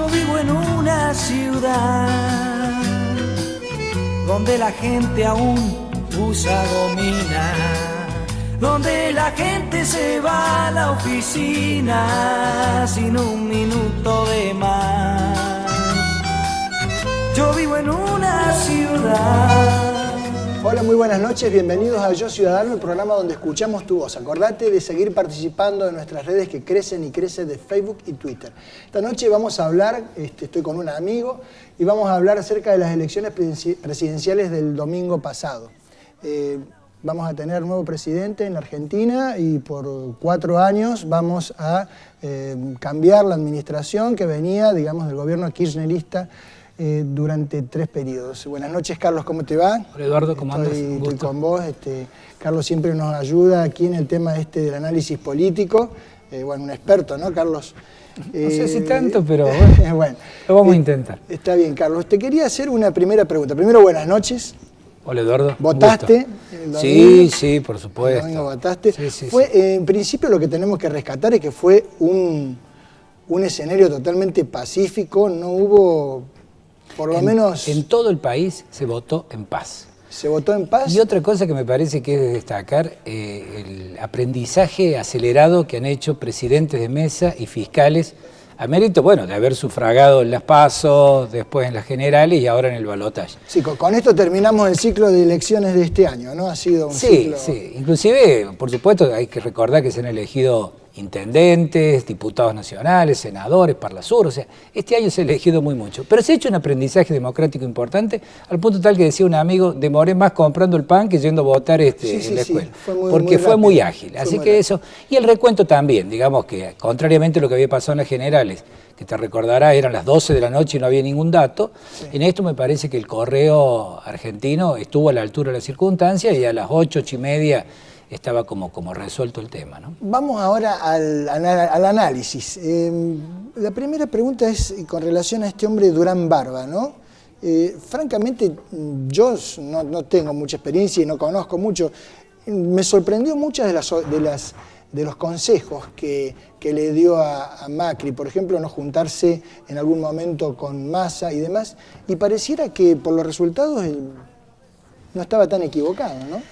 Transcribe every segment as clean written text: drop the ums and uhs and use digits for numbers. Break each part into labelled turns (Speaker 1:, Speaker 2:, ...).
Speaker 1: Yo vivo en una ciudad donde la gente aún usa gomina, donde la gente se va a la oficina sin un minuto de más. Yo vivo en una ciudad.
Speaker 2: Hola, muy buenas noches, bienvenidos a Yo Ciudadano, el programa donde escuchamos tu voz. Acordate de seguir participando en nuestras redes que crecen y crecen de Facebook y Twitter. Esta noche vamos a hablar, estoy con un amigo, y vamos a hablar acerca de las elecciones presidenciales del domingo pasado. Vamos a tener nuevo presidente en la Argentina y por 4 años vamos a cambiar la administración que venía, digamos, del gobierno kirchnerista durante 3 periodos. Buenas noches, Carlos, ¿cómo te va?
Speaker 3: Hola, Eduardo, ¿cómo andas?
Speaker 2: Estoy con vos. Carlos siempre nos ayuda aquí en el tema del análisis político. Bueno, un experto, ¿no, Carlos?
Speaker 3: No sé si tanto, pero
Speaker 2: bueno,
Speaker 3: lo vamos a intentar.
Speaker 2: Está bien, Carlos. Te quería hacer una primera pregunta. Primero, buenas noches.
Speaker 3: Hola, Eduardo.
Speaker 2: ¿Votaste?
Speaker 3: Sí, por supuesto.
Speaker 2: El domingo votaste.
Speaker 3: Sí.
Speaker 2: En principio lo que tenemos que rescatar es que fue un escenario totalmente pacífico, no hubo, por lo menos...
Speaker 3: En todo el país se votó en paz.
Speaker 2: ¿Se votó en paz?
Speaker 3: Y otra cosa que me parece que es de destacar, el aprendizaje acelerado que han hecho presidentes de mesa y fiscales a mérito, bueno, de haber sufragado en las PASO, después en las generales y ahora en el balotaje.
Speaker 2: Sí, con esto terminamos el ciclo de elecciones de este año, ¿no? Ha sido un ciclo...
Speaker 3: Sí, inclusive, por supuesto, hay que recordar que se han elegido intendentes, diputados nacionales, senadores, Parlasur, o sea, este año se ha elegido mucho. Pero se ha hecho un aprendizaje democrático importante, al punto tal que decía un amigo, demoré más comprando el pan que yendo a votar en la escuela, porque fue muy ágil. Así que eso, y el recuento también, digamos que contrariamente a lo que había pasado en las generales, que te recordará, eran las 12 de la noche y no había ningún dato, en esto me parece que el correo argentino estuvo a la altura de las circunstancias y a las 8:30 estaba como resuelto el tema, ¿no?
Speaker 2: Vamos ahora al análisis. La primera pregunta es con relación a este hombre Durán Barba, ¿no? Francamente, yo no tengo mucha experiencia y no conozco mucho. Me sorprendió muchas de los consejos que le dio a Macri, por ejemplo, no juntarse en algún momento con Massa y demás, y pareciera que por los resultados no estaba tan equivocado, ¿no?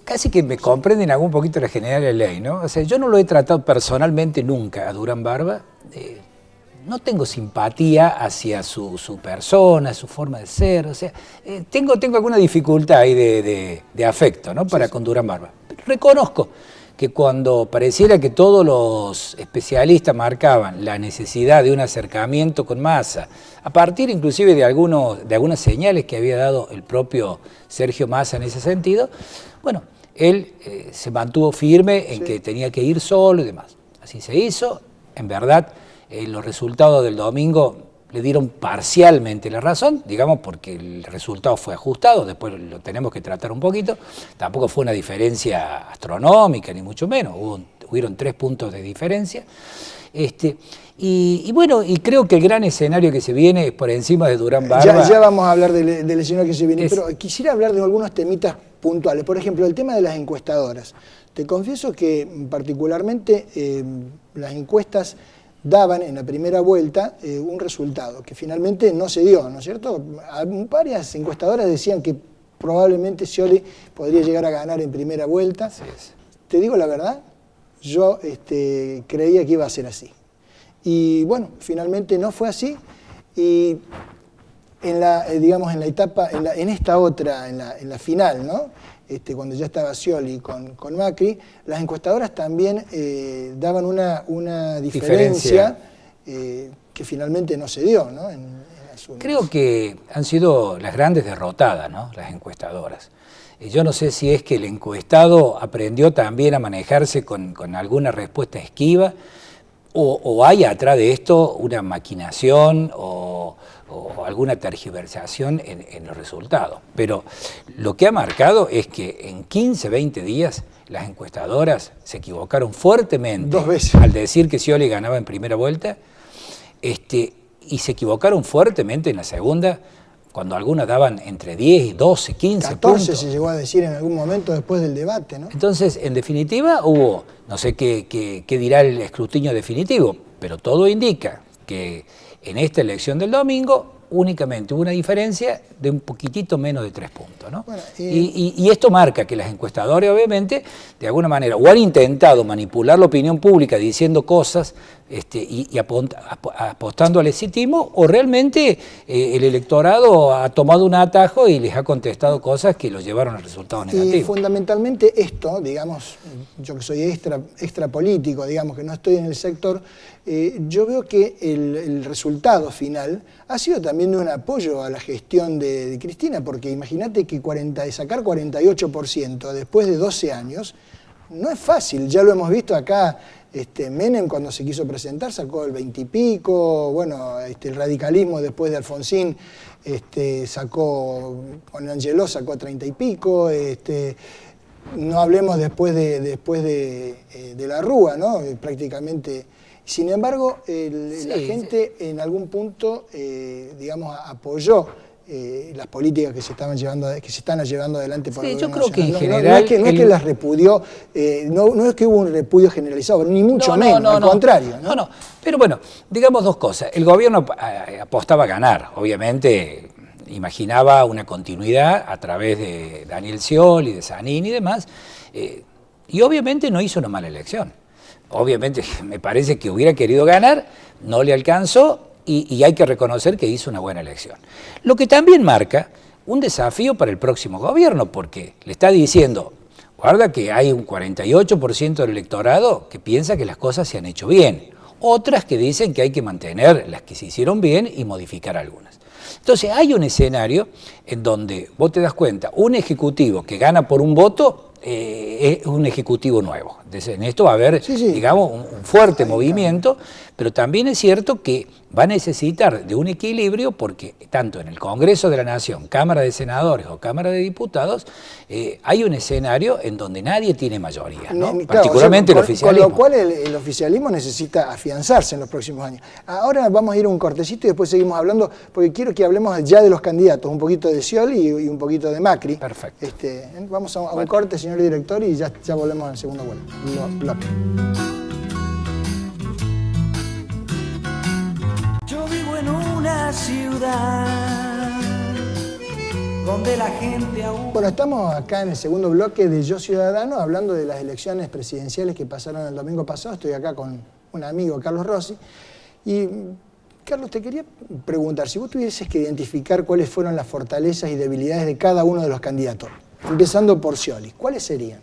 Speaker 3: Casi que me comprenden algún poquito la general de ley, ¿no? O sea, yo no lo he tratado personalmente nunca a Durán Barba. No tengo simpatía hacia su persona, su forma de ser. O sea, tengo alguna dificultad ahí de afecto, ¿no? Con Durán Barba. Pero reconozco que cuando pareciera que todos los especialistas marcaban la necesidad de un acercamiento con Massa, a partir inclusive de algunas señales que había dado el propio Sergio Massa en ese sentido, bueno, él se mantuvo firme en que tenía que ir solo y demás. Así se hizo. En verdad, los resultados del domingo le dieron parcialmente la razón, digamos, porque el resultado fue ajustado, después lo tenemos que tratar un poquito. Tampoco fue una diferencia astronómica, ni mucho menos, hubieron 3 puntos de diferencia. Y bueno, y creo que el gran escenario que se viene es por encima de Durán Barba.
Speaker 2: Ya vamos a hablar del escenario que se viene, pero quisiera hablar de algunos temitas puntuales. Por ejemplo, el tema de las encuestadoras. Te confieso que particularmente las encuestas daban en la primera vuelta un resultado que finalmente no se dio, ¿no es cierto? Varias encuestadoras decían que probablemente Scioli podría llegar a ganar en primera vuelta.
Speaker 3: Así es.
Speaker 2: Te digo la verdad, yo creía que iba a ser así. Y bueno, finalmente no fue así. Y en la etapa, en esta otra, en la final, ¿no? Cuando ya estaba Scioli con Macri, las encuestadoras también daban una diferencia que finalmente no se dio, ¿no?
Speaker 3: Creo que han sido las grandes derrotadas, ¿no? Las encuestadoras. Yo no sé si es que el encuestado aprendió también a manejarse con alguna respuesta esquiva, o hay atrás de esto una maquinación o alguna tergiversación en los resultados. Pero lo que ha marcado es que en 15, 20 días las encuestadoras se equivocaron fuertemente
Speaker 2: 2 veces
Speaker 3: al decir que Scioli ganaba en primera vuelta, y se equivocaron fuertemente en la segunda, cuando algunas daban entre 10, 12, 15
Speaker 2: 14
Speaker 3: puntos.
Speaker 2: se llegó a decir en algún momento después del debate, ¿no?
Speaker 3: Entonces, en definitiva, hubo, no sé qué dirá el escrutinio definitivo, pero todo indica que en esta elección del domingo únicamente hubo una diferencia de un poquitito menos de 3 puntos, ¿no? Bueno, y esto marca que las encuestadoras, obviamente, de alguna manera, o han intentado manipular la opinión pública diciendo cosas y apostando al exitismo, o realmente el electorado ha tomado un atajo y les ha contestado cosas que los llevaron a resultados negativos.
Speaker 2: Y fundamentalmente esto, digamos, yo que soy extra político, digamos que no estoy en el sector, yo veo que el resultado final ha sido también de un apoyo a la gestión de Cristina, porque imagínate que sacar 48% después de 12 años no es fácil, ya lo hemos visto acá. Menem cuando se quiso presentar sacó el 20 y pico, bueno, el radicalismo después de Alfonsín con Angeló sacó 30 y pico, no hablemos después de la Rúa, ¿no? Prácticamente. Sin embargo, la gente en algún punto, digamos, apoyó las políticas que se están llevando adelante por el gobierno
Speaker 3: yo creo que en
Speaker 2: nacional.
Speaker 3: general...
Speaker 2: No es que las repudió, no es que hubo un repudio generalizado, ni mucho menos, al contrario. ¿No?
Speaker 3: Pero bueno, digamos dos cosas. El gobierno apostaba a ganar, obviamente imaginaba una continuidad a través de Daniel Scioli, de Zanini y demás, y obviamente no hizo una mala elección. Obviamente me parece que hubiera querido ganar, no le alcanzó, y hay que reconocer que hizo una buena elección. Lo que también marca un desafío para el próximo gobierno, porque le está diciendo, guarda que hay un 48% del electorado que piensa que las cosas se han hecho bien, otras que dicen que hay que mantener las que se hicieron bien y modificar algunas. Entonces hay un escenario en donde vos te das cuenta, un ejecutivo que gana por un voto es un ejecutivo nuevo. Entonces, en esto va a haber, digamos, un fuerte movimiento, pero también es cierto que va a necesitar de un equilibrio porque tanto en el Congreso de la Nación, Cámara de Senadores o Cámara de Diputados, hay un escenario en donde nadie tiene mayoría, ¿no?
Speaker 2: Claro,
Speaker 3: particularmente el oficialismo.
Speaker 2: Con lo cual el oficialismo necesita afianzarse en los próximos años. Ahora vamos a ir a un cortecito y después seguimos hablando, porque quiero que hablemos ya de los candidatos, un poquito de Scioli y un poquito de Macri.
Speaker 3: Perfecto.
Speaker 2: Vamos a un corte, señor director, y ya volvemos al segundo bloque.
Speaker 1: Yo vivo en una ciudad donde la gente aún...
Speaker 2: Bueno, estamos acá en el segundo bloque de Yo Ciudadano, hablando de las elecciones presidenciales que pasaron el domingo pasado. Estoy acá con un amigo, Carlos Rossi. Y, Carlos, te quería preguntar, si vos tuvieses que identificar cuáles fueron las fortalezas y debilidades de cada uno de los candidatos, empezando por Scioli, ¿cuáles serían?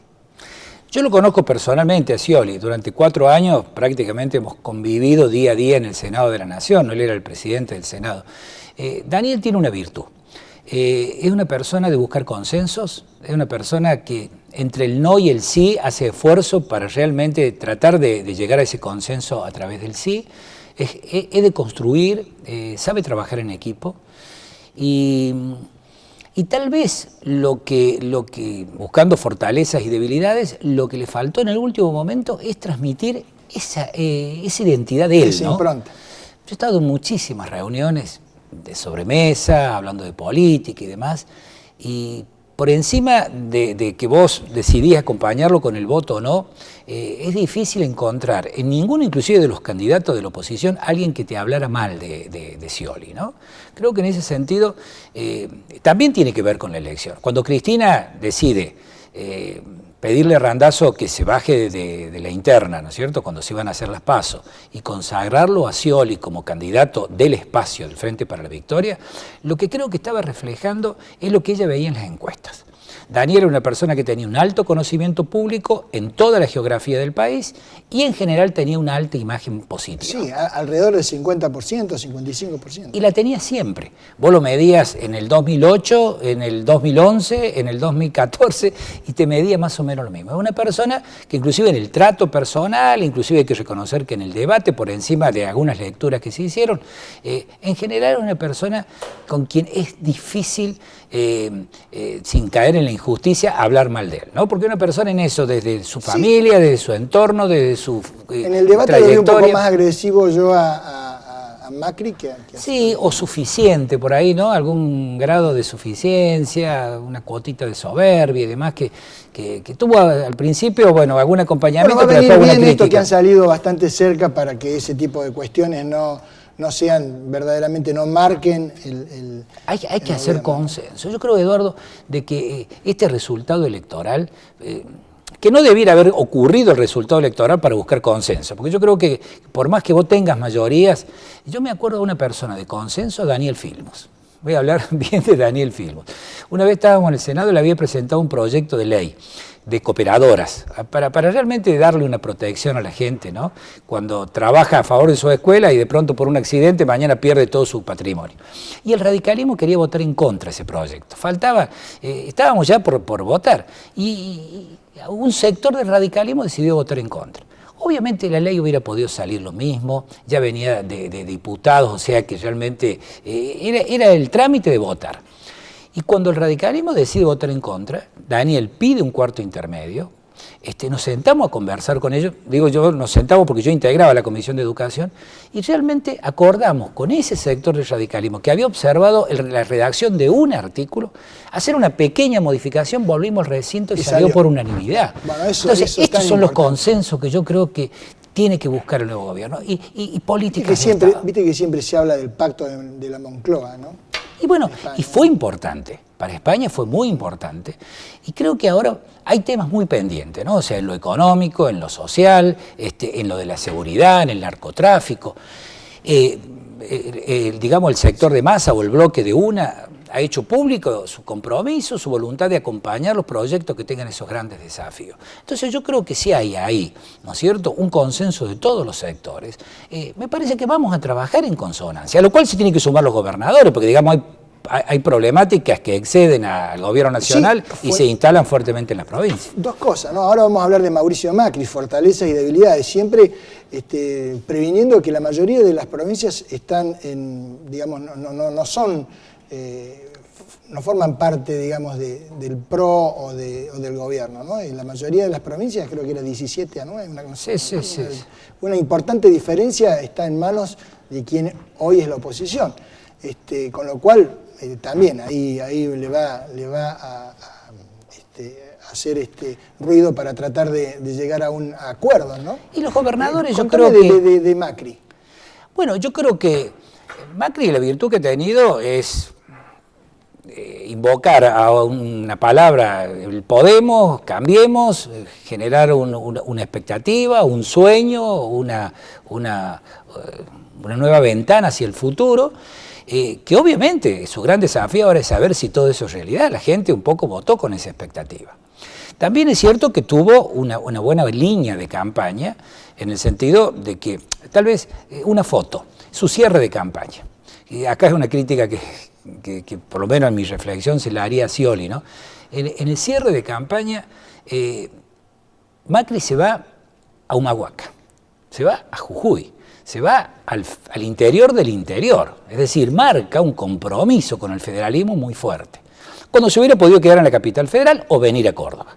Speaker 3: Yo lo conozco personalmente a Scioli. Durante 4 años prácticamente hemos convivido día a día en el Senado de la Nación. Él era el presidente del Senado. Daniel tiene una virtud. Es una persona de buscar consensos. Es una persona que entre el no y el sí hace esfuerzo para realmente tratar de llegar a ese consenso a través del sí. Es de construir, sabe trabajar en equipo. Y tal vez lo que, buscando fortalezas y debilidades, lo que le faltó en el último momento es transmitir esa identidad de él,
Speaker 2: esa
Speaker 3: ¿no?
Speaker 2: impronta.
Speaker 3: Yo he estado en muchísimas reuniones de sobremesa, hablando de política y demás, y por encima de que vos decidís acompañarlo con el voto o no, es difícil encontrar en ninguno, inclusive de los candidatos de la oposición, alguien que te hablara mal de Scioli, ¿no? Creo que en ese sentido también tiene que ver con la elección. Cuando Cristina decide pedirle a Randazzo que se baje de la interna, ¿no es cierto?, cuando se iban a hacer las PASO, y consagrarlo a Scioli como candidato del espacio del Frente para la Victoria, lo que creo que estaba reflejando es lo que ella veía en las encuestas. Daniel era una persona que tenía un alto conocimiento público en toda la geografía del país y en general tenía una alta imagen positiva.
Speaker 2: Sí, alrededor del 50%, 55%.
Speaker 3: Y la tenía siempre. Vos lo medías en el 2008, en el 2011, en el 2014 y te medía más o menos lo mismo. Es una persona que inclusive en el trato personal, inclusive hay que reconocer que en el debate, por encima de algunas lecturas que se hicieron, en general es una persona con quien es difícil, sin caer en la injusticia, hablar mal de él, ¿no? Porque una persona en eso, desde su familia, desde su entorno, desde su
Speaker 2: en el debate lo vi un poco más agresivo yo a Macri que a
Speaker 3: sí, o suficiente por ahí, ¿no? Algún grado de suficiencia, una cuotita de soberbia y demás que tuvo al principio, bueno, algún acompañamiento,
Speaker 2: bueno, va a venir
Speaker 3: pero
Speaker 2: bien
Speaker 3: una
Speaker 2: esto
Speaker 3: crítica.
Speaker 2: que han salido bastante cerca para que ese tipo de cuestiones no no sean verdaderamente, no marquen el
Speaker 3: Hay que hacer consenso. Yo creo, Eduardo, de que este resultado electoral, que no debiera haber ocurrido el resultado electoral para buscar consenso, porque yo creo que por más que vos tengas mayorías, yo me acuerdo de una persona de consenso, Daniel Filmus. Voy a hablar bien de Daniel Filmus. Una vez estábamos en el Senado y le había presentado un proyecto de ley de cooperadoras, para realmente darle una protección a la gente, ¿no? Cuando trabaja a favor de su escuela y de pronto por un accidente mañana pierde todo su patrimonio. Y el radicalismo quería votar en contra de ese proyecto. Faltaba, estábamos ya por votar, y un sector del radicalismo decidió votar en contra. Obviamente la ley hubiera podido salir lo mismo, ya venía de diputados, o sea que realmente era el trámite de votar. Y cuando el radicalismo decide votar en contra, Daniel pide un cuarto intermedio, nos sentamos a conversar con ellos, digo yo, nos sentamos porque yo integraba la Comisión de Educación, y realmente acordamos con ese sector del radicalismo que había observado la redacción de un artículo, hacer una pequeña modificación, volvimos al recinto y salió por unanimidad. Bueno, entonces, estos son los consensos que yo creo que tiene que buscar el nuevo gobierno, y políticas.
Speaker 2: Viste que siempre se habla del pacto de la Moncloa, ¿no?
Speaker 3: Y bueno, y fue importante, para España fue muy importante, y creo que ahora hay temas muy pendientes, ¿no? O sea, en lo económico, en lo social, en lo de la seguridad, en el narcotráfico. Digamos, el sector de Massa o el bloque de UNA ha hecho público su compromiso, su voluntad de acompañar los proyectos que tengan esos grandes desafíos. Entonces yo creo que sí hay ahí, ¿no es cierto?, un consenso de todos los sectores. Me parece que vamos a trabajar en consonancia, a lo cual se tienen que sumar los gobernadores, porque digamos hay problemáticas que exceden al gobierno nacional, sí, y se instalan fuertemente en las provincias.
Speaker 2: Dos cosas, ¿no? Ahora vamos a hablar de Mauricio Macri, fortalezas y debilidades, siempre previniendo que la mayoría de las provincias están digamos, no forman parte, digamos, del PRO o del gobierno, ¿no? En la mayoría de las provincias, creo que era 17-9, una importante diferencia está en manos de quien hoy es la oposición, con lo cual también ahí le va a hacer ruido para tratar de llegar a un acuerdo, ¿no?
Speaker 3: Y los gobernadores, yo creo que
Speaker 2: de Macri.
Speaker 3: Bueno, yo creo que Macri, la virtud que ha tenido es invocar a una palabra, el Podemos, cambiemos, generar una expectativa, un sueño, una nueva ventana hacia el futuro, que obviamente su gran desafío ahora es saber si todo eso es realidad. La gente un poco votó con esa expectativa. También es cierto que tuvo una buena línea de campaña, en el sentido de que, tal vez, una foto, su cierre de campaña. Y acá es una crítica que por lo menos en mi reflexión se la haría a Scioli, ¿no? En el cierre de campaña, Macri se va a Humahuaca, se va a Jujuy, se va al interior del interior, es decir, marca un compromiso con el federalismo muy fuerte, cuando se hubiera podido quedar en la capital federal o venir a Córdoba.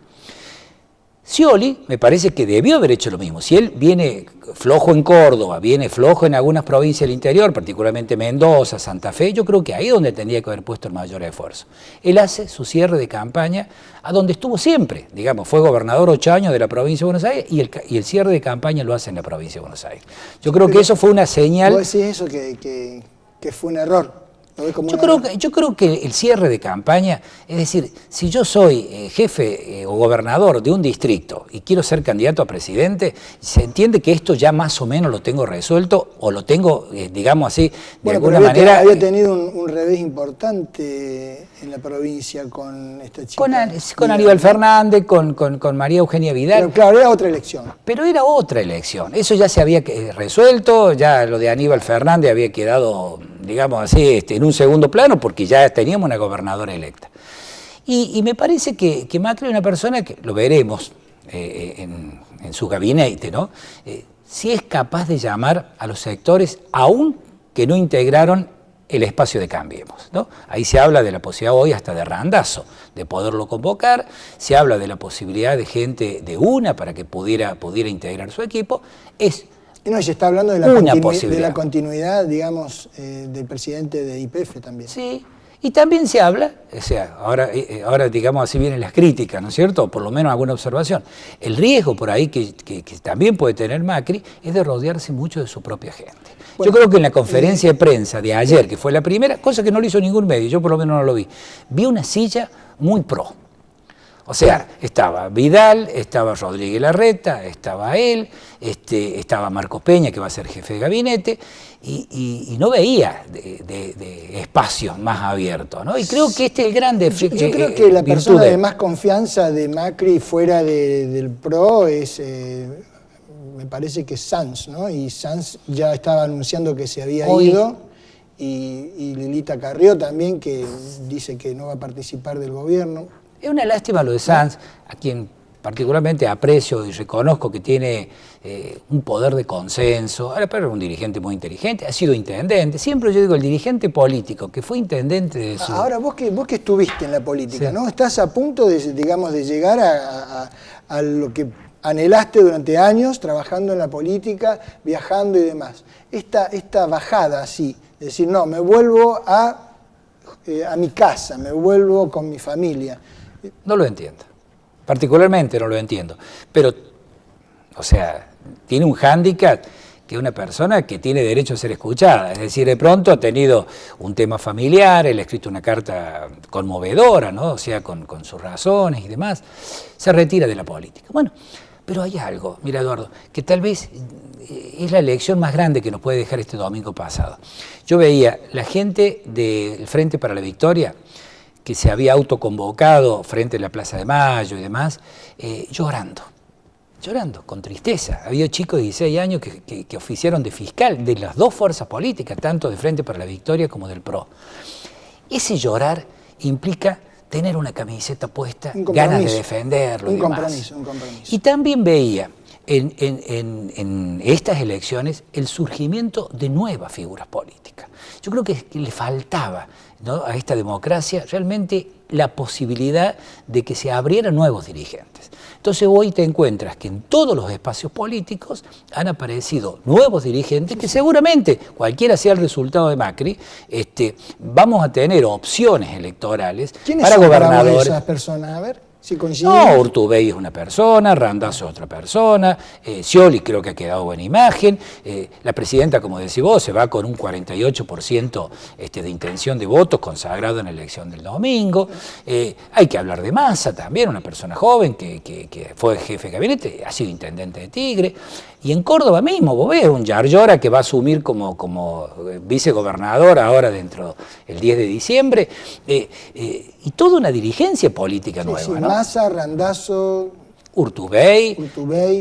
Speaker 3: Scioli me parece que debió haber hecho lo mismo. Si él viene flojo en Córdoba, viene flojo en algunas provincias del interior, particularmente Mendoza, Santa Fe, yo creo que ahí es donde tendría que haber puesto el mayor esfuerzo. Él hace su cierre de campaña a donde estuvo siempre, digamos, fue gobernador 8 años de la provincia de Buenos Aires y el cierre de campaña lo hace en la provincia de Buenos Aires. Yo creo que eso fue una señal.
Speaker 2: ¿Vos decís eso que fue un error?
Speaker 3: Yo creo que el cierre de campaña, es decir, si yo soy jefe o gobernador de un distrito y quiero ser candidato a presidente, se entiende que esto ya más o menos lo tengo resuelto o lo tengo, digamos así, de alguna manera.
Speaker 2: Había tenido un revés importante en la provincia con esta chica.
Speaker 3: Con Aníbal Fernández, con María Eugenia Vidal.
Speaker 2: Pero claro, era otra elección.
Speaker 3: Pero era otra elección. Eso ya se había resuelto, ya lo de Aníbal Fernández había quedado, digamos así, en un segundo plano, porque ya teníamos una gobernadora electa. Y me parece que Macri es una persona que, lo veremos en su gabinete, ¿no? Si es capaz de llamar a los sectores, aún que no integraron el espacio de Cambiemos, ¿no? Ahí se habla de la posibilidad hoy hasta de Randazzo, de poderlo convocar, se habla de la posibilidad de gente de UNA para que pudiera integrar su equipo.
Speaker 2: No, se está hablando de la continuidad, digamos, del presidente de YPF también.
Speaker 3: Sí, Y también se habla, o sea, ahora digamos así vienen las críticas, ¿no es cierto? O por lo menos alguna observación. El riesgo por ahí que también puede tener Macri es de rodearse mucho de su propia gente. Bueno, yo creo que en la conferencia de prensa de ayer, que fue la primera, cosa que no lo hizo ningún medio, yo por lo menos no lo vi una silla muy pro. O sea, estaba Vidal, estaba Rodríguez Larreta, estaba él, estaba Marcos Peña, que va a ser jefe de gabinete, y no veía de espacios más abiertos, ¿no? Y creo que este es el gran defecto.
Speaker 2: Yo creo que la persona de más confianza de Macri fuera del PRO es, me parece que Sanz, ¿no? Y Sanz ya estaba anunciando que se había ido, y Lilita Carrió también, que dice que no va a participar del gobierno.
Speaker 3: Es una lástima lo de Sanz, a quien particularmente aprecio y reconozco que tiene un poder de consenso. Ahora, pero es un dirigente muy inteligente, ha sido intendente. Siempre yo digo, el dirigente político que fue intendente de su...
Speaker 2: Ahora, vos que estuviste en la política, sí, ¿no? Estás a punto de, digamos, de llegar a lo que anhelaste durante años, trabajando en la política, viajando y demás. Esta bajada así, de decir, no, me vuelvo a mi casa, me vuelvo con mi familia.
Speaker 3: No lo entiendo, particularmente no lo entiendo, pero, o sea, tiene un hándicap que es una persona que tiene derecho a ser escuchada, es decir, de pronto ha tenido un tema familiar, él ha escrito una carta conmovedora, ¿no? O sea, con sus razones y demás, se retira de la política. Bueno, pero hay algo, mira Eduardo, que tal vez es la lección más grande que nos puede dejar este domingo pasado. Yo veía la gente del Frente para la Victoria, que se había autoconvocado frente a la Plaza de Mayo y demás, llorando, con tristeza. Había chicos de 16 años que oficiaron de fiscal de las dos fuerzas políticas, tanto de Frente para la Victoria como del PRO. Ese llorar implica tener una camiseta puesta, ganas de defenderlo y demás. Un compromiso. Y también veía en estas elecciones el surgimiento de nuevas figuras políticas. Yo creo que le faltaba, ¿no?, a esta democracia realmente la posibilidad de que se abrieran nuevos dirigentes. Entonces hoy te encuentras que en todos los espacios políticos han aparecido nuevos dirigentes que seguramente, cualquiera sea el resultado de Macri, vamos a tener opciones electorales para gobernadores.
Speaker 2: ¿Quiénes son esas personas? A ver. Si
Speaker 3: no, Urtubey es una persona, Randazzo es otra persona, Scioli creo que ha quedado buena imagen, la presidenta, como decís vos, se va con un 48% de intención de votos consagrado en la elección del domingo. Hay que hablar de Massa también, una persona joven que fue jefe de gabinete, ha sido intendente de Tigre. Y en Córdoba mismo, vos ves, un Yarlora que va a asumir como vicegobernador ahora dentro del 10 de diciembre, y toda una dirigencia política nueva,
Speaker 2: sí,
Speaker 3: ¿no?
Speaker 2: Massa, Randazzo,
Speaker 3: Urtubey,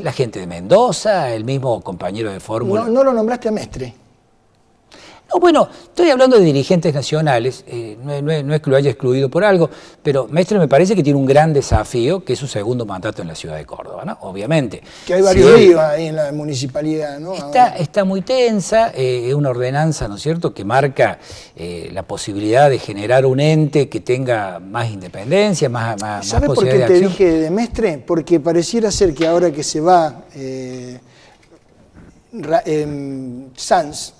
Speaker 3: la gente de Mendoza, el mismo compañero de fórmula.
Speaker 2: No lo nombraste a Mestre.
Speaker 3: No, bueno, estoy hablando de dirigentes nacionales, no es que lo haya excluido por algo, pero Mestre me parece que tiene un gran desafío, que es su segundo mandato en la ciudad de Córdoba, ¿no? Obviamente.
Speaker 2: Que hay varios ríos ahí en la municipalidad, ¿no?
Speaker 3: Está muy tensa, es una ordenanza, ¿no es cierto?, que marca la posibilidad de generar un ente que tenga más independencia, más
Speaker 2: ¿Sabes por
Speaker 3: posibilidad
Speaker 2: qué
Speaker 3: de
Speaker 2: te
Speaker 3: acción?
Speaker 2: dije de Mestre? Porque pareciera ser que ahora que se va Sanz,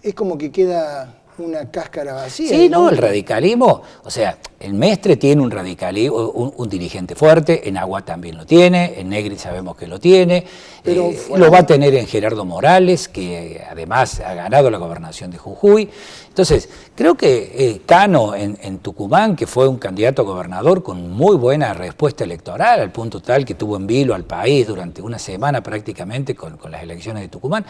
Speaker 2: es como que queda una cáscara vacía.
Speaker 3: Sí, no, el radicalismo, o sea, el Mestre tiene un radicalismo, un dirigente fuerte, en Agua también lo tiene, en Negri sabemos que lo tiene, pero lo va a tener en Gerardo Morales, que además ha ganado la gobernación de Jujuy. Entonces, creo que Cano en Tucumán, que fue un candidato a gobernador con muy buena respuesta electoral, al punto tal que tuvo en vilo al país durante una semana prácticamente con las elecciones de Tucumán.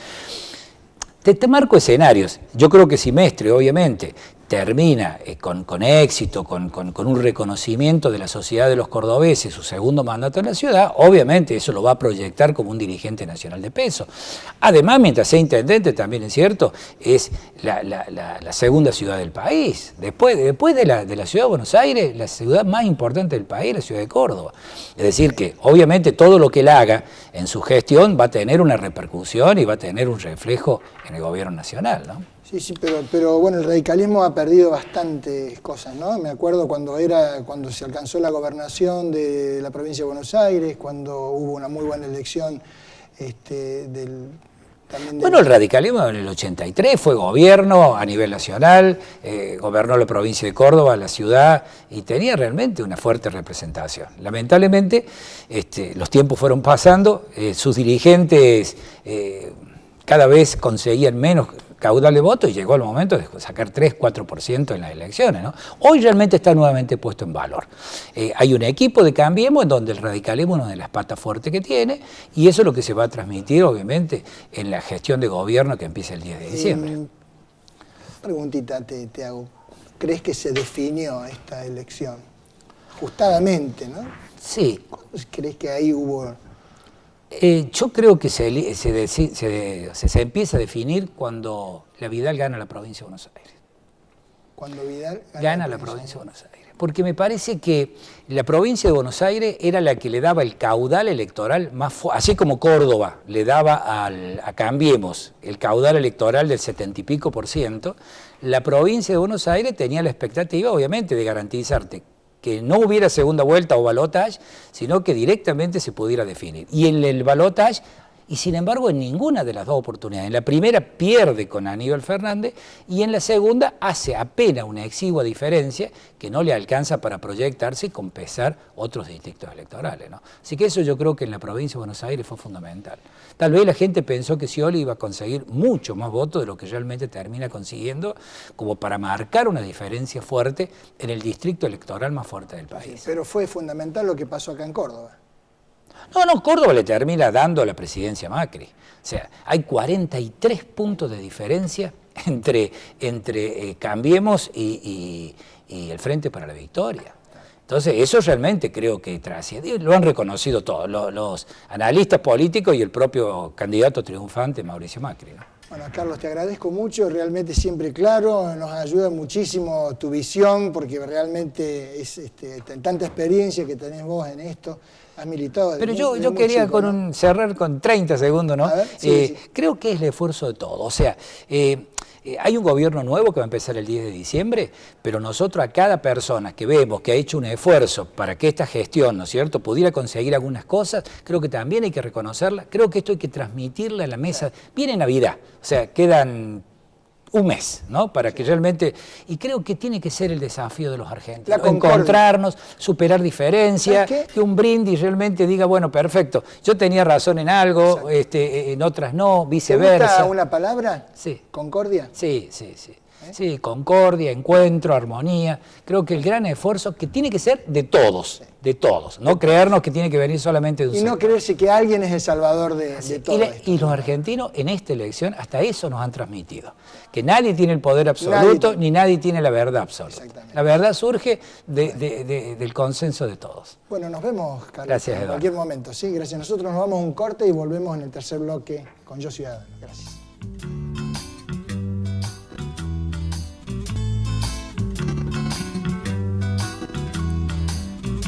Speaker 3: Te marco escenarios. Yo creo que si Mestre, obviamente, termina con éxito, con un reconocimiento de la sociedad de los cordobeses, su segundo mandato en la ciudad, obviamente eso lo va a proyectar como un dirigente nacional de peso. Además, mientras sea intendente, también es cierto, es la segunda ciudad del país. Después de la ciudad de Buenos Aires, la ciudad más importante del país es la ciudad de Córdoba. Es decir, que obviamente todo lo que él haga en su gestión va a tener una repercusión y va a tener un reflejo en el gobierno nacional, ¿no?
Speaker 2: Sí, pero bueno, el radicalismo ha perdido bastantes cosas, ¿no? Me acuerdo cuando se alcanzó la gobernación de la provincia de Buenos Aires, cuando hubo una muy buena elección del
Speaker 3: Bueno, el radicalismo en el 83 fue gobierno a nivel nacional, gobernó la provincia de Córdoba, la ciudad, y tenía realmente una fuerte representación. Lamentablemente, los tiempos fueron pasando, sus dirigentes cada vez conseguían menos caudal de votos y llegó el momento de sacar 3-4% en las elecciones, ¿no? Hoy realmente está nuevamente puesto en valor. Hay un equipo de Cambiemos en donde el radicalismo es una de las patas fuertes que tiene y eso es lo que se va a transmitir obviamente en la gestión de gobierno que empieza el 10 de diciembre.
Speaker 2: Preguntita te hago. ¿Crees que se definió esta elección? Ajustadamente, ¿no?
Speaker 3: Sí.
Speaker 2: ¿Crees que ahí hubo...?
Speaker 3: Yo creo que se empieza a definir cuando la Vidal gana la provincia de Buenos Aires.
Speaker 2: Cuando Vidal
Speaker 3: gana la provincia de Buenos Aires. Porque me parece que la provincia de Buenos Aires era la que le daba el caudal electoral más fuerte, así como Córdoba le daba a Cambiemos el caudal electoral del 70 y pico %, la provincia de Buenos Aires tenía la expectativa, obviamente, de garantizarte que no hubiera segunda vuelta o balotaje, sino que directamente se pudiera definir. Y en el balotaje, y sin embargo en ninguna de las dos oportunidades. En la primera pierde con Aníbal Fernández y en la segunda hace apenas una exigua diferencia que no le alcanza para proyectarse y compensar otros distritos electorales, ¿no? Así que eso yo creo que en la provincia de Buenos Aires fue fundamental. Tal vez la gente pensó que Scioli iba a conseguir mucho más votos de lo que realmente termina consiguiendo, como para marcar una diferencia fuerte en el distrito electoral más fuerte del país.
Speaker 2: Sí, pero fue fundamental lo que pasó acá en Córdoba.
Speaker 3: No, Córdoba le termina dando la presidencia a Macri. O sea, hay 43 puntos de diferencia entre Cambiemos y el Frente para la Victoria. Entonces, eso realmente creo que trasciende. Lo han reconocido todos, los analistas políticos y el propio candidato triunfante, Mauricio Macri, ¿no?
Speaker 2: Bueno, Carlos, te agradezco mucho, realmente siempre claro, nos ayuda muchísimo tu visión, porque realmente es tanta experiencia que tenés vos en esto, has militado.
Speaker 3: Pero yo quería chico, ¿no? Cerrar con 30 segundos, ¿no?
Speaker 2: A ver, sí.
Speaker 3: Creo que es el esfuerzo de todos, o sea, hay un gobierno nuevo que va a empezar el 10 de diciembre, pero nosotros a cada persona que vemos que ha hecho un esfuerzo para que esta gestión, ¿no es cierto?, pudiera conseguir algunas cosas, creo que también hay que reconocerla, creo que esto hay que transmitirla en la mesa. Viene Navidad, o sea, quedan un mes, ¿no?, para que realmente, y creo que tiene que ser el desafío de los argentinos, encontrarnos, superar diferencias, que un brindis realmente diga, bueno, perfecto, yo tenía razón en algo, en otras no, viceversa.
Speaker 2: ¿Te gusta una palabra?
Speaker 3: Sí.
Speaker 2: ¿Concordia?
Speaker 3: Sí. Sí, concordia, encuentro, armonía. Creo que el gran esfuerzo que tiene que ser de todos, no creernos que tiene que venir solamente de un
Speaker 2: Y no creerse que alguien es el salvador de todo esto.
Speaker 3: Y los argentinos en esta elección hasta eso nos han transmitido, que nadie tiene el poder absoluto, ni nadie tiene la verdad absoluta. La verdad surge del consenso de todos.
Speaker 2: Bueno, nos vemos, Carlos,
Speaker 3: gracias,
Speaker 2: en cualquier momento. Sí, gracias. Nosotros nos vamos a un corte y volvemos en el tercer bloque con Yo Ciudadano. Gracias.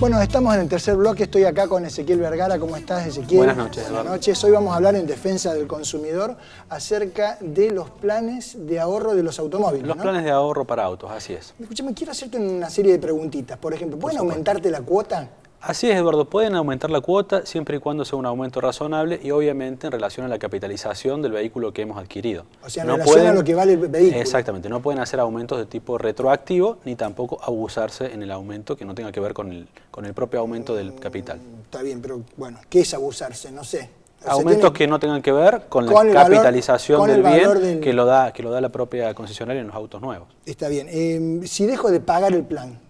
Speaker 2: Bueno, estamos en el tercer bloque, estoy acá con Ezequiel Vergara. ¿Cómo estás, Ezequiel?
Speaker 4: Buenas noches, Eduardo.
Speaker 2: Buenas noches. Hoy vamos a hablar en defensa del consumidor acerca de los planes de ahorro de los automóviles,
Speaker 4: Los planes de ahorro para autos, así es.
Speaker 2: Escúchame, quiero hacerte una serie de preguntitas. Por ejemplo, ¿pueden aumentarte la cuota?
Speaker 4: Así es, Eduardo. Pueden aumentar la cuota siempre y cuando sea un aumento razonable y obviamente en relación a la capitalización del vehículo que hemos adquirido.
Speaker 2: O sea, en relación a lo que vale el vehículo.
Speaker 4: Exactamente. No pueden hacer aumentos de tipo retroactivo ni tampoco abusarse en el aumento que no tenga que ver con el propio aumento del capital.
Speaker 2: Está bien, pero bueno, ¿qué es abusarse? No sé.
Speaker 4: Aumentos que no tengan que ver con la capitalización del bien que lo da la propia concesionaria en los autos nuevos.
Speaker 2: Está bien. Si dejo de pagar el plan,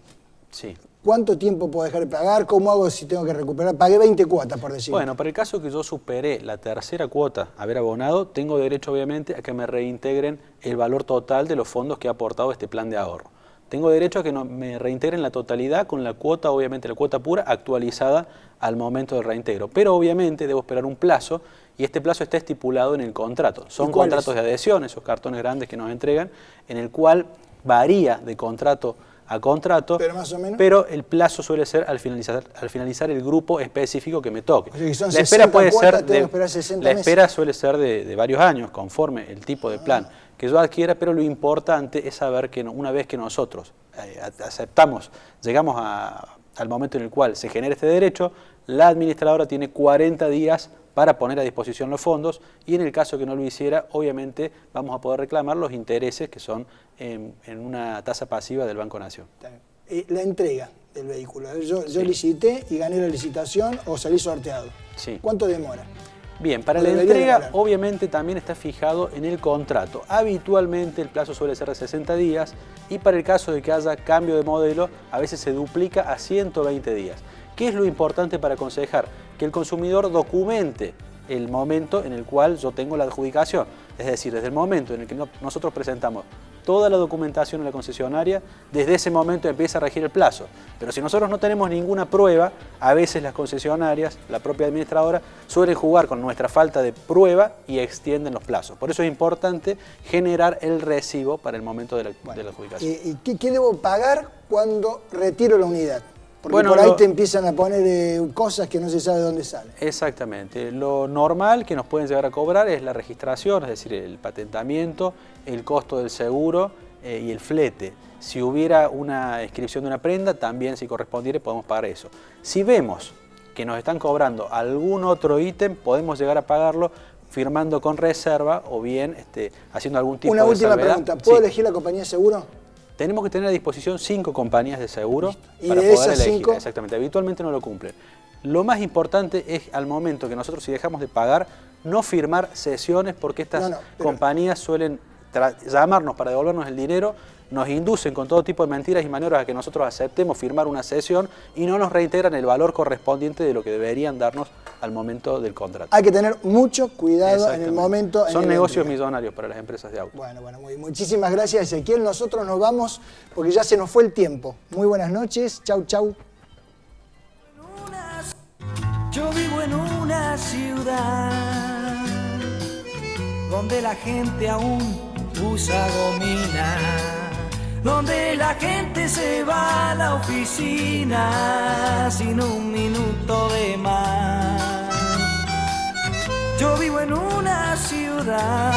Speaker 4: sí.
Speaker 2: ¿Cuánto tiempo puedo dejar de pagar? ¿Cómo hago si tengo que recuperar? Pagué 20 cuotas, por decirlo.
Speaker 4: Bueno, para el caso que yo superé la tercera cuota, haber abonado, tengo derecho obviamente a que me reintegren el valor total de los fondos que ha aportado este plan de ahorro. Tengo derecho a que me reintegren la totalidad con la cuota, obviamente la cuota pura, actualizada al momento del reintegro. Pero obviamente debo esperar un plazo y este plazo está estipulado en el contrato. Son contratos de adhesión, esos cartones grandes que nos entregan, en el cual varía de contrato a contrato,
Speaker 2: pero más o menos,
Speaker 4: pero el plazo suele ser al finalizar el grupo específico que me toque.
Speaker 2: O sea, que son
Speaker 4: la espera puede
Speaker 2: cuotas,
Speaker 4: ser la espera suele ser de varios años, conforme el tipo de plan que yo adquiera, pero lo importante es saber que una vez que nosotros aceptamos, llegamos al momento en el cual se genera este derecho, la administradora tiene 40 días para poner a disposición los fondos, y en el caso que no lo hiciera, obviamente vamos a poder reclamar los intereses que son en una tasa pasiva del Banco Nación.
Speaker 2: La entrega del vehículo. Yo licité y gané la licitación o salí sorteado.
Speaker 4: Sí.
Speaker 2: ¿Cuánto demora?
Speaker 4: Bien, para la entrega obviamente también está fijado en el contrato. Habitualmente el plazo suele ser de 60 días y para el caso de que haya cambio de modelo a veces se duplica a 120 días. ¿Qué es lo importante para aconsejar? Que el consumidor documente el momento en el cual yo tengo la adjudicación. Es decir, desde el momento en el que nosotros presentamos toda la documentación en la concesionaria, desde ese momento empieza a regir el plazo. Pero si nosotros no tenemos ninguna prueba, a veces las concesionarias, la propia administradora, suelen jugar con nuestra falta de prueba y extienden los plazos. Por eso es importante generar el recibo para el momento de la adjudicación.
Speaker 2: ¿Y qué debo pagar cuando retiro la unidad? Porque
Speaker 4: bueno,
Speaker 2: por ahí te empiezan a poner cosas que no se sabe de dónde salen.
Speaker 4: Exactamente. Lo normal que nos pueden llegar a cobrar es la registración, es decir, el patentamiento, el costo del seguro y el flete. Si hubiera una inscripción de una prenda, también si correspondiera podemos pagar eso. Si vemos que nos están cobrando algún otro ítem, podemos llegar a pagarlo firmando con reserva o bien haciendo algún tipo de salvedad.
Speaker 2: Una última pregunta, ¿puedo elegir la compañía de seguro?
Speaker 4: Tenemos que tener a disposición 5 compañías de seguro
Speaker 2: ¿Y
Speaker 4: para
Speaker 2: de
Speaker 4: poder
Speaker 2: esas
Speaker 4: elegir.
Speaker 2: 5?
Speaker 4: Exactamente, habitualmente no lo cumplen. Lo más importante es al momento que nosotros, si dejamos de pagar, no firmar cesiones porque estas compañías suelen llamarnos para devolvernos el dinero, nos inducen con todo tipo de mentiras y maniobras a que nosotros aceptemos firmar una cesión y no nos reintegran el valor correspondiente de lo que deberían darnos al momento del contrato.
Speaker 2: Hay que tener mucho cuidado en el momento.
Speaker 4: Son negocios millonarios para las empresas de auto.
Speaker 2: Bueno, muchísimas gracias, Ezequiel. Nosotros nos vamos porque ya se nos fue el tiempo. Muy buenas noches. Chau, chau.
Speaker 1: Yo vivo en una ciudad donde la gente aún usa gomina, donde la gente se va a la oficina sin un minuto de más. Yo vivo en una ciudad